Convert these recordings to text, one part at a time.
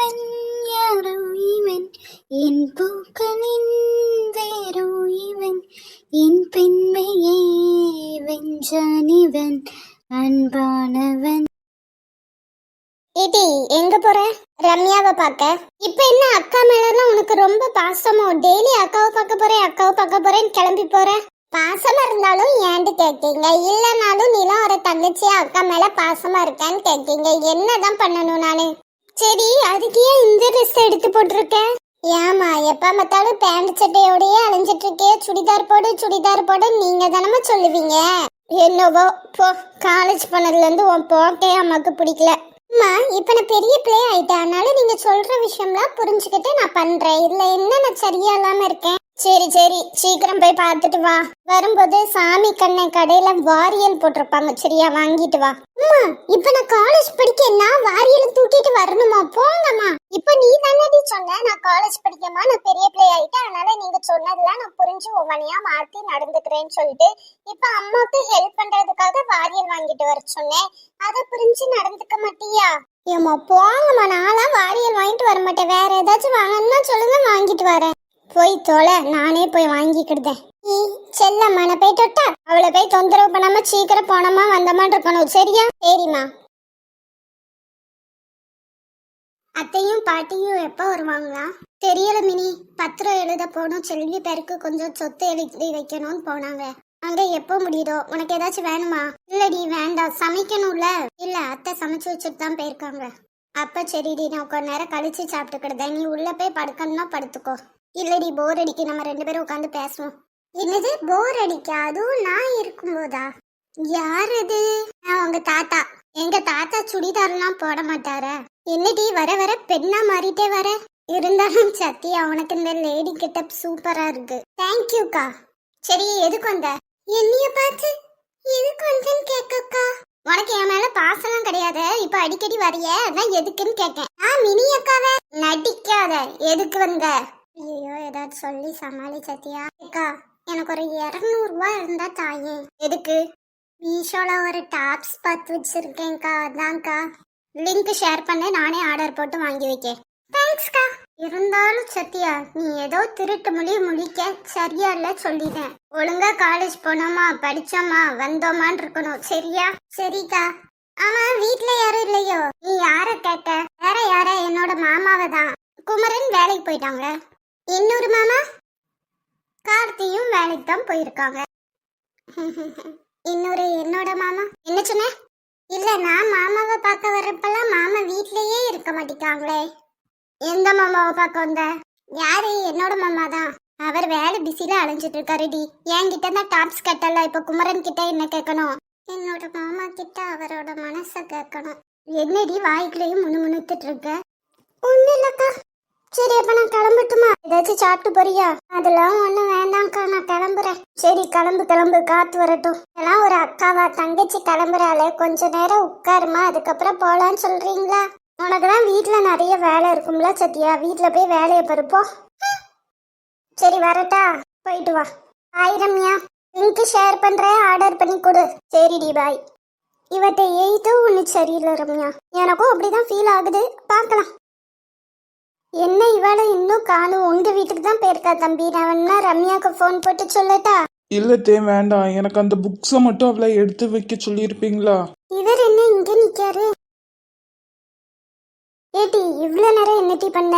இவன் யாரோ இவன் என் பூக்களின் வேரோ இவன் என் பெண்மையை வென்றான் இவன் அன்பானவன். ஏடி எங்க போற? ரம்யாவை பார்க்க. இப்ப என்ன அக்கா மேலாம் உனக்கு ரொம்ப பாசமோ? டெய்லி அக்காவை பார்க்க போறேன்னு கிளம்பி போற. பாசமா இருந்தாலும் ஏன்ட்டு கேட்கீங்க, இல்லைனாலும் நீலாம் ஒரு தங்கச்சியா அக்கா மேல பாசமா இருக்கான்னு கேட்கீங்க. என்னதான் பண்ணணும் நானு? சரி, அதுக்கு ஏன் இந்த ட்ரெஸ் எடுத்து போட்டிருக்க? ஏமா எப்ப பார்த்தாலும் பேண்ட் சட்டையோடயே அலைஞ்சிட்டு இருக்கே? சுடிதார் போடு நீங்க தானமா சொல்லுவீங்க. என்னவோ போ, காலேஜ் போனதுல இருந்து உன் போட்டே அம்மாக்கு பிடிக்கல. அம்மா இப்ப நான் பெரிய பிளே ஆயிட்டேன், அதனால நீங்க சொல்ற விஷயம்லாம் புரிஞ்சுக்கிட்டு நான் பண்றேன். இதுல என்ன நான் சரியா இல்லாம இருக்கேன்? சரி சீக்கிரம் போய் பார்த்துட்டு வா. வரும்போது சாமி கண்ணை கடையில வாரியல் போட்டிருப்பாங்க, சரியா? வாங்கிட்டு வா. அம்மா இப்ப நான் காலேஜ் படிக்க நான் வாரியல் தூக்கிட்டு வரணுமா? போங்கம்மா. இப்ப நீ தானடி சொன்ன நான் காலேஜ் படிக்கமா, நான் பெரிய பிளே ஆயிட்டேன், அதனால நீங்க சொன்னதெல்லாம் நான் புரிஞ்சு ஒவ்வொன்னையா மாத்தி நடந்துக்கிறேன்னு சொல்லிட்டு இப்ப அம்மாவுக்கு ஹெல்ப் பண்றதுக்காக வாரியல் வாங்கிட்டு வர சொன்னேன். அதை புரிஞ்சு நடந்துக்க மாட்டியா? ஏம்மா போங்கம்மா, நான்லாம் வாரியல் வாங்கிட்டு வர மாட்டேன். வேற ஏதாச்சும் வாங்கணும்னா சொல்லுங்க, வாங்கிட்டு வரேன். போய் தோலை, நானே போய் வாங்கிக்கிடுதேன். செல்லம்மா நான் போய் தொட்டா அவளை போய் தொந்தரவு பண்ணாம சீக்கிரம் போனோமா வந்தமான் இருக்கணும், சரியா? சரிம்மா. அத்தையும் பாட்டியும் எப்போ வருவாங்களா? தெரியல மினி. பத்திரம் எழுத போனோம், செல்வி பேருக்கு கொஞ்சம் சொத்து எழுதி வைக்கணும்னு போனாங்க. அங்க எப்போ முடியுதோ? உனக்கு ஏதாச்சும் வேணுமா? இல்லடி வேண்டாம், சமைக்கணும்ல. இல்ல அத்தை சமைச்சு வச்சுட்டு தான் போயிருக்காங்க. அப்ப சரிடி, நான் கொஞ்ச நேரம் கழிச்சு சாப்பிட்டுக்கிடுதேன். நீ உள்ள போய் படுக்கணும்னா படுத்துக்கோ. இல்லடி போர் அடிக்கு, நம்ம 2 பேரும் உட்காந்து பேசுவோம். என்னது போர் அடிக்க? அதுவும் நான் இருக்கும்போதா? யார் அது? உங்க தாத்தா. எங்க தாத்தா சுடிதார்லாம் போட மாட்டார. என்னடி வர வர பெண்ணா மாறிட்டே வர. இருந்தாலும் சத்தியா உனக்கு இந்த லேடி கெட்டப் சூப்பரா இருக்கு. தேங்க்யூக்கா. சரி எதுக்கு வந்த? என்னைய பார்த்து எதுக்கு வந்தேன்னு கேக்கக்கா. உனக்கு என் மேல பாசனம் கிடையாது, இப்ப அடிக்கடி வரைய, அதான் எதுக்குன்னு கேட்டேன். மினி அக்காவே நடிக்காத. எதுக்கு வந்த? ஐயோ ஏதாச்சும் சொல்லி சமாளி சத்தியா. அக்கா எனக்கு ஒரு 200 ரூபாய் இருந்தா தாயே. எதுக்கு? மீஷோல ஒரு டாப்ஸ் பார்த்து வச்சிருக்கேன்க்கா, அதான்க்கா. லிங்க் ஷேர் பண்ண, நானே ஆர்டர் போட்டு வாங்கி வைக்கேன். தேங்க்ஸ்க்கா. இருந்தாலும் சத்தியா நீ ஏதோ திருட்டு முழிக்க சரியா இல்ல சொல்லிட்டேன். ஒழுங்கா காலேஜ் போனோமா, படிச்சோமா, வந்தோமான்னு இருக்கணும், சரியா? சரிக்கா. ஆமா வீட்ல யாரும் இல்லையோ? நீ யார கேட்ட? வேற யார? என்னோட மாமாவை தான். குமரன் வேலைக்கு போயிட்டாங்க. இன்னொரு மாமா கார்த்தியும் வேலைக்கு தான் போயிருக்காங்க. என்னோட மாமா என்ன சொன்ன? இல்ல நான் மாமாவை பார்க்க வர்றப்பெல்லாம் மாமா வீட்லயே இருக்க மாட்டேங்காங்களே. எந்த மாமாவை பார்க்க வந்த? யாரு? என்னோட மாமா தான். அவர் வேலை பிஸில அலைஞ்சிட்டு இருக்காருடி. என்கிட்ட தான் டாப்ஸ் கேட்டல, இப்ப குமரன் கிட்ட என்ன கேட்கணும்? என்னோட மாமா கிட்ட அவரோட மனசை கேட்கணும். என்னடி வாய்க்குள்ளேயும் முணுமுணுத்துட்டு இருக்க? ஒண்ணு இல்லக்கா. சரி அப்ப நான் கிளம்பட்டுமா? ஏதாச்சும் சாப்பிட்டு போறியா? அதெல்லாம் ஒண்ணும் வேண்டாம்க்கா, நான் கிளம்புறேன். சரி கிளம்பு, காத்து வரட்டும். இதெல்லாம் ஒரு அக்காவா? தங்கச்சி கிளம்புறாளே, கொஞ்ச நேரம் உட்காருமா, அதுக்கப்புறம் போலான்னு சொல்றீங்களா? உனக்குதான் வீட்டுல நிறைய வேலை இருக்கும்ல சத்தியா, வீட்டுல போய் வேலையை பருப்போம். சரி வரட்டா? போயிட்டு வா. பாய் ரம்யா. லிங்க் ஷேர் பண்றேன், ஆர்டர் பண்ணி கொடு. சரிடி பாய். இவட்ட எய்தோ ஒண்ணு சரியில்லை ரம்யா. எனக்கும் அப்படிதான் ஃபீல் ஆகுது. பார்க்கலாம். என்ன இவாள இன்னும் காணும்? உங்க வீட்டுக்கு தான் போயிருக்கா தம்பி. நான் வேணா ரம்யாக்கு ஃபோன் போட்டு சொல்லட்டா? இல்லத்தே வேண்டாம், எனக்கு அந்த புக்ஸை மட்டும் அவளை எடுத்து வைக்க சொல்லியிருப்பீங்களா? இவர் என்ன இங்க நிக்காரு? ஏடி இவ்வளவு நேரம் என்னடி பண்ண?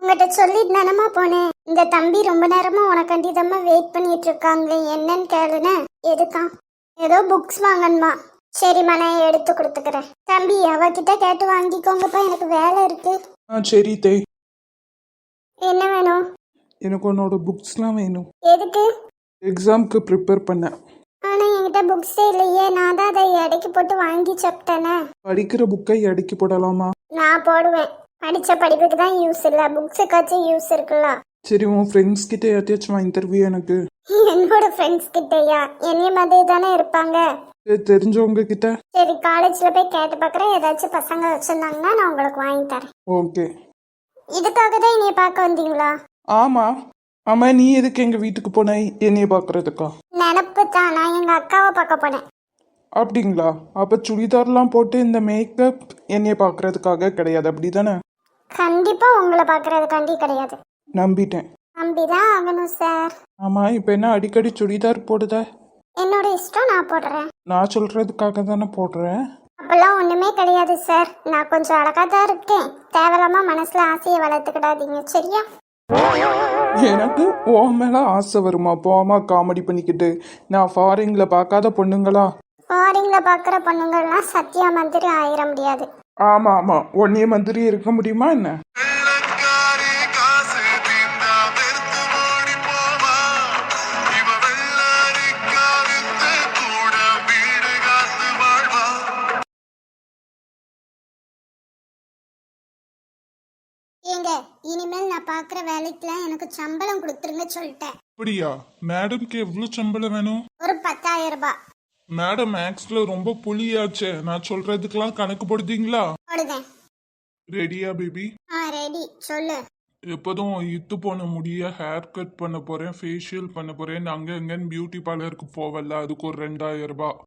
உங்ககிட்ட சொல்லிட்டு தானமா போனேன். இந்த தம்பி ரொம்ப நேரமா உனக்காண்டி தான் வெயிட் பண்ணிட்டு இருக்காங்களே, என்னன்னு கேளுன. எதுக்கா? ஏதோ புக்ஸ் வாங்கணுமா? சரிம்மா நான் எடுத்து கொடுத்துக்கிறேன். தம்பி அவகிட்ட கேட்டு வாங்கிக்கோங்கப்பா, எனக்கு வேலை இருக்கு. சரி தே. என்ன வேணும்? எனக்கு உன்னோட புக்ஸ்லாம் வேணும். எதுக்கு? எக்ஸாம்க்கு ப்ரிப்பேர் பண்ண. ஆனா என்கிட்ட புக்ஸே இல்லையே, நான் தான் அதை எடைக்கு போட்டு வாங்கி சாப்பிட்டேனே. படிக்கிற புக்கை எடைக்கு போடலாமா? நான் போடுவேன். படிச்ச படிப்புக்கு தான் யூஸ் இல்ல, புக்ஸுக்காச்சும் யூஸ் இருக்குல்ல. சரி உன் ஃப்ரெண்ட்ஸ் கிட்ட யார்ட்டையாச்சும் வாங்கி தருவியா எனக்கு? என்னோட ஃப்ரெண்ட்ஸ் கிட்டயா? என்னைய மாதிரி தானே இருப்பாங்க. தெரிஞ்சவங்க கிட்ட? சரி காலேஜ்ல போய் கேட்டு பாக்குறேன், ஏதாச்சும் பசங்க வச்சிருந்தாங்கன்னா நான் உங்களுக்கு வாங்கி தரேன். ஓகே. இதுக்காக தான் என்னைய பார்க்க வந்தீங்களா? ஆமா. ஆமா நீ எதுக்கு எங்க வீட்டுக்கு போன என்னைய பாக்குறதுக்கா? நினப்பு தான், நான் எங்க அக்காவை பார்க்க போனேன். அப்படிங்களா? அப்ப சுடிதார்லாம் போட்டு இந்த மேக்கப் என்னைய பாக்குறதுக்காக கிடையாது, அப்படிதானே? கண்டிப்பா உங்களை பார்க்கறதுக்காண்டி கிடையாது. நம்பிட்டேன். நம்பிதான் ஆகணும் சார். ஆமா, இப்போ என்ன அடிக்கடி சுடிதார் போடுத? என்னோட இஷ்டம், நான் போடுறேன். நான் சொல்றதுக்காக தானே போடுறேன். அப்பெல்லாம் ஒண்ணுமே கிடையாது சார். நான் கொஞ்சம் அழகா தான் இருக்கேன். தேவையில்லாம மனசுல ஆசையை வளர்த்துக்கிடாதீங்க, சரியா? எனக்கு ஓ மேல ஆசை வருமா? போமா காமெடி பண்ணிக்கிட்டு. நான் ஃபாரின்ல பார்க்காத பொண்ணுங்களா? ஃபாரின்ல பாக்குற பொண்ணுங்கள்லாம் சத்யா மாதிரி ஆயிட முடியாது. ஆமா ஆமா, ஒன்னே மந்திரி இருக்க முடியுமா என்ன? வெள்ளக்காரி காசு தீந்தா வெறுத்து ஓடி போவா. இவ வெள்ளரிக்கா வித்து கூட வீடு காத்து வாழ்வா. ஏங்க, இனிமேல் நான் பாக்குற வேலைக்கெல்லாம் எனக்கு சம்பளம் கொடுத்துருங்க சொல்லிட்டேன். அப்படியா? மேடம்க்கு எவ்வளவு சம்பளம் வேணும்? ஒரு 10,000 ரூபாய் மேடம் மேக்ஸ்ல ரொம்ப புலியாச்சே. நான் சொல்றதுக்கெல்லாம் கணக்கு போடுதீங்களா? போடுதேன். ரெடியா பேபி? ரெடி, சொல்லு. எப்போதும் இத்து போன முடிய ஹேர் கட் பண்ண போறேன், ஃபேஷியல் பண்ண போறேன், அங்க எங்கன்னு பியூட்டி பார்லருக்கு போவல, அதுக்கு ஒரு 2000 ரூபாய்.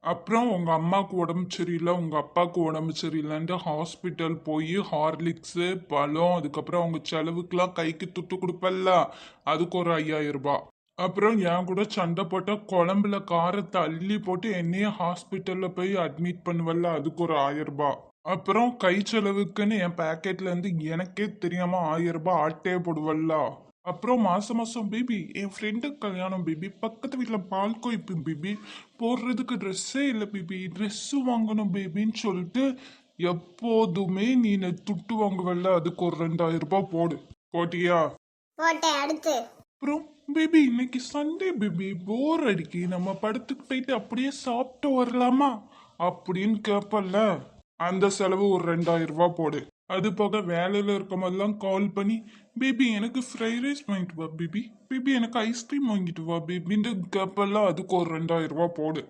அப்புறம் உங்க அம்மாவுக்கு உடம்பு சரியில்லை, உங்க அப்பாவுக்கு உடம்பு சரியில்லைன்ட்டு ஹாஸ்பிட்டல் போய் ஹார்லிக்ஸு பழம், அதுக்கப்புறம் அவங்க செலவுக்கெல்லாம் கைக்கு துட்டு கொடுப்பல்ல, அதுக்கு ஒரு 5000 ரூபாய். அப்புறம் என் கூட சண்டை போட்ட குழம்புல காரத்தை அள்ளி போட்டு என்னைய ஹாஸ்பிட்டல்ல போய் அட்மிட் பண்ணுவல்ல, அதுக்கு ஒரு 1000 ரூபாய். அப்புறம் கை செலவுக்குன்னு என் பேக்கெட்ல இருந்து எனக்கே தெரியாம 1000 ரூபாய் ஆட்டே போடுவல்ல. அப்புறம் மாசம் மாசம் பேபி என் ஃப்ரெண்டுக்கு கல்யாணம் பேபி, பக்கத்து வீட்டில் பால் கொய்ப்பு பேபி, போடுறதுக்கு ட்ரெஸ்ஸே இல்லை பேபி, ட்ரெஸ்ஸு வாங்கணும் பேபின்னு சொல்லிட்டு எப்போதுமே நீ துட்டு வாங்குவல்ல, அதுக்கு ஒரு 2000 ரூபாய் போடு. போட்டியா? போட்டேன். அடுத்து அப்புறம் பேபி இன்னைக்கு சண்டே பேபி, போர் அடிக்கி, நம்ம படத்துக்கு போயிட்டு அப்படியே சாப்பிட்டு வரலாமா அப்படின்னு கேட்பல்ல, அந்த செலவு ஒரு 2000 ரூபாய் போடு. அது போக வேலையில இருக்கும் போதெல்லாம் கால் பண்ணி பேபி எனக்கு ஃப்ரைட் ரைஸ் வாங்கிட்டு வா பேபி, பேபி எனக்கு ஐஸ்கிரீம் வாங்கிட்டு வா பேபின்னு கேட்பல்ல, அதுக்கு ஒரு 2000 ரூபாய் போடு.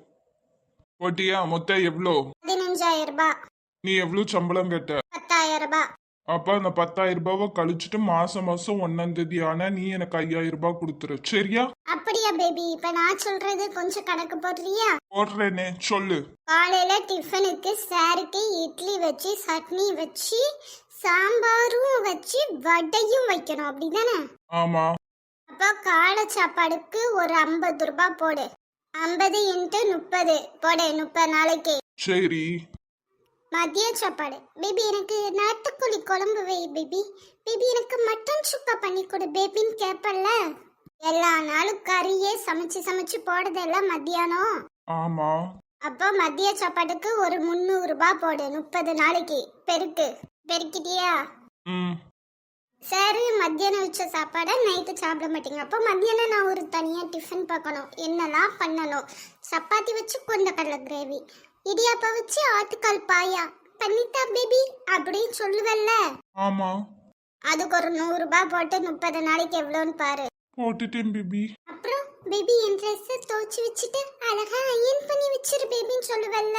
போட்டியா? மொத்தம் எவ்வளோ? 15,000 ரூபாய். நீ எவ்வளோ சம்பளம் கேட்ட? 10,000 ரூபாய். அப்ப அந்த 10,000 ரூபாவை கழிச்சுட்டு மாசம் மாசம் 1ஆம் தேதி ஆனா நீ எனக்கு 5000 ரூபாய் கொடுத்துரு, சரியா? அப்படியா பேபி? இப்ப நான் சொல்றது கொஞ்சம் கணக்கு போடுறியா? போடுறேனே, சொல்லு. காலையில டிஃபனுக்கு சாருக்கு இட்லி வச்சு சட்னி வச்சு சாம்பாரும் வச்சு வடையும் வைக்கணும், அப்படிதானே? ஆமா. அப்போ காலை சாப்பாடுக்கு ஒரு 50 ரூபாய் போடு. 50 × 30 போடு, 30 நாளைக்கு. சரி. மதிய சாப்பாடு பேபி எனக்கு நாட்டுக்கோழி குழம்பு வை பேபி, பேபி எனக்கு மட்டன் சுக்கா பண்ணி கொடு பேபின்னு கேட்பல்ல, எல்லா நாளும் கறியே சமைச்சு சமைச்சு போடுறதெல்லாம் மத்தியானம். ஆமா. அப்போ மதிய சாப்பாட்டுக்கு ஒரு 300 ரூபாய் போடு, 30 நாளைக்கு. பெருக்கிட்டியா? சரி, மத்தியானம் வச்ச சாப்பாடை நைட்டு சாப்பிட மாட்டீங்க. அப்போ மத்தியானம் நான் ஒரு தனியாக டிஃபன் பார்க்கணும், என்னெல்லாம் பண்ணணும். சப்பாத்தி வச்சு கொண்டக்கடலை கிரேவி, இடியாப்பா வச்சு ஆட்டுக்கால் பாயா பண்ணிட்டா பேபி அப்படின்னு சொல்லுவல்ல. ஆமா. அதுக்கு ஒரு 100 ரூபாய் போட்டு 30 நாளைக்கு எவ்வளோன்னு பாரு. போட்டுட்டேன் பேபி. அப்புறம் பேபி என் ட்ரெஸ்ஸை துவச்சி வச்சுட்டு அழகா அயன் பண்ணி வச்சிரு பேபின்னு சொல்லுவல்ல,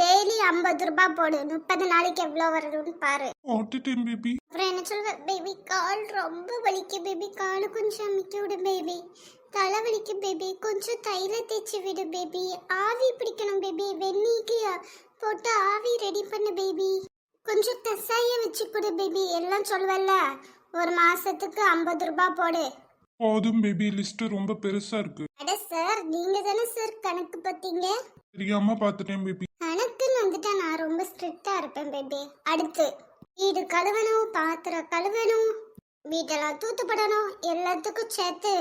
டெய்லி 50 ரூபாய் போடு, 30 நாளைக்கு எவ்வளோ வருதுன்னு பாரு. போட்டுட்டேன் பேபி. அப்புறம் என்ன சொல்லுவ பேபி, கால் ரொம்ப வலிக்கு பேபி, காலு கொஞ்சம் அமுக்கி விடு பேபி, தலை வலிக்கு பேபி, கொஞ்சம் தைல தேய்ச்சி விடு பேபி, ஆவி பிடிக்கணும் பேபி, வெந்நீக்கு போட்டு ஆவி ரெடி பண்ணு பேபி, கொஞ்சம் கசாயம் வச்சு கொடு பேபி எல்லாம் சொல்லுவல்ல. ஒரு மாசத்துக்கு 50 ரூபாய் போடு. போதும் பேபி, லிஸ்ட் ரொம்ப பெருசா இருக்கு. அட சார், நீங்க தானே சார் கணக்கு பார்த்தீங்க. தெரியாம பாத்துட்டேன் பேபி. கணக்குன்னு வந்துட்டா நான் ரொம்ப ஸ்ட்ரிக்டா இருப்பேன் பேபி. அடுத்து வீடு கழுவணும், பாத்திரம் கழுவணும், வீட்டெல்லாம் தூத்துப்படணும், எல்லாத்துக்கும் சேர்த்து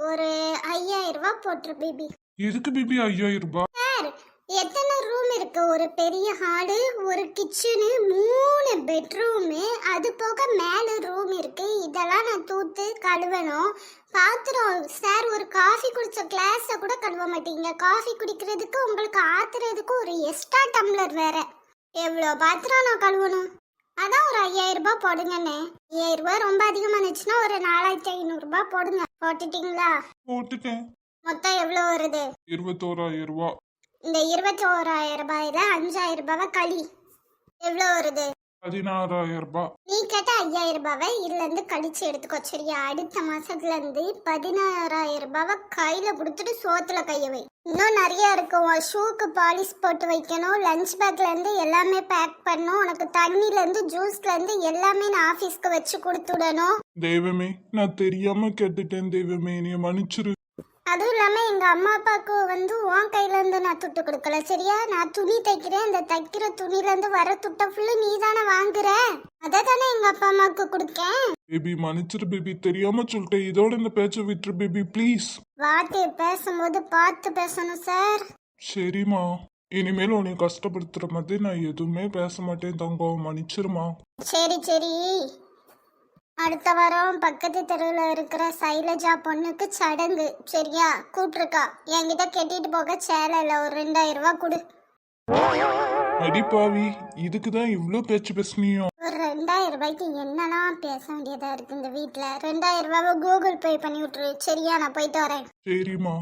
ஒரு 5000 ரூபாய் போட்டுரு பேபி. எதுக்கு பேபி 5000 ரூபாய்? சார், எத்தனை ரூம் இருக்கு? ஒரு பெரிய ஹாலு, ஒரு கிச்சனு, 3 பெட்ரூமு, அது போக மேல ரூம் இருக்கு. இதெல்லாம் நான் தூத்து கழுவணும். பாத்திரம் சார், ஒரு காஃபி குடிச்ச கிளாஸை கூட கழுவ மாட்டீங்க. காஃபி குடிக்கிறதுக்கு உங்களுக்கு ஆத்துறதுக்கு ஒரு எக்ஸ்ட்ரா டம்ளர் வேற. எவ்வளோ பாத்திரம் நான் கழுவணும்? அதான் ஒரு 5000 ரூபாய் போடுங்கண்ணே. 5000 ரூபாய் ரொம்ப அதிகமானுச்சுன்னா ஒரு 4500 ரூபாய் போடுங்க. போட்டுட்டீங்களா? போட்டுட்டேன். மொத்தம் எவ்வளோ வருது? 21000 ரூபாய். இந்த 21000 ரூபாயில 5000 ரூபாவை களி, எவ்வளோ வருது? 16,000 ரூபாய். நீ கேட்ட 5,000 ரூபாவை இதுல இருந்து கழிச்சு எடுத்துக்கோ சரியா? அடுத்த மாசத்துல இருந்து 16,000 ரூபாவை கையில கொடுத்துட்டு சோத்துல கைய வை. இன்னும் நிறைய இருக்கு. உன் ஷூக்கு பாலிஷ் போட்டு வைக்கணும், லஞ்ச் பேக்ல இருந்து எல்லாமே பேக் பண்ணணும், உனக்கு தண்ணில இருந்து ஜூஸ்ல இருந்து எல்லாமே நான் ஆபீஸ்க்கு வச்சு கொடுத்துடணும். தெய்வமே, நான் தெரியாம கேட்டுட்டேன் தெய்வமே, என்னைய மன்னிச்சிரு. அதுவும் இல்லாம எங்க அம்மா அப்பாவுக்கு உன் கையில இருந்து நான் துட்டு கொடுக்கல சரியா? நான் துணி தைக்கிறேன், அந்த தைக்கிற துணில இருந்து வர துட்டை ஃபுல்லு நீ தானே வாங்குற, அதை தானே எங்க அப்பா அம்மாவுக்கு கொடுக்கேன். பேபி மன்னிச்சிரு பேபி, தெரியாம சொல்லிட்டேன். இதோட இந்த பேச்சை விட்டுரு பேபி ப்ளீஸ். வார்த்தையை பேசும்போது பார்த்து பேசணும் சார். சரிம்மா, இனிமேல் உன்னை கஷ்டப்படுத்துற மாதிரி நான் எதுவுமே பேச மாட்டேன் தங்கம், மன்னிச்சிருமா. சரி சரி, அடுத்த வாரம் பக்கத்து தெருவில் இருக்கிற சைலஜா பொண்ணுக்கு சடங்கு சரியா? கூப்பிட்டுருக்கா, என்கிட்ட கெட்டிட்டு போக சேலையில் ஒரு 2,000 ரூபாய் கொடு. அடிப்பாவி, இதுக்குதான் இவ்ளோ பேச்சு பேசுனியோ? ஒரு 2,000 ரூபாய்க்கு என்னெல்லாம் பேச வேண்டியதா இருக்கு இந்த வீட்டில். 2,000 ரூபாவை கூகுள் பே பண்ணி விட்டுரு சரியா? நான் போயிட்டு வரேன். சரிம்மா.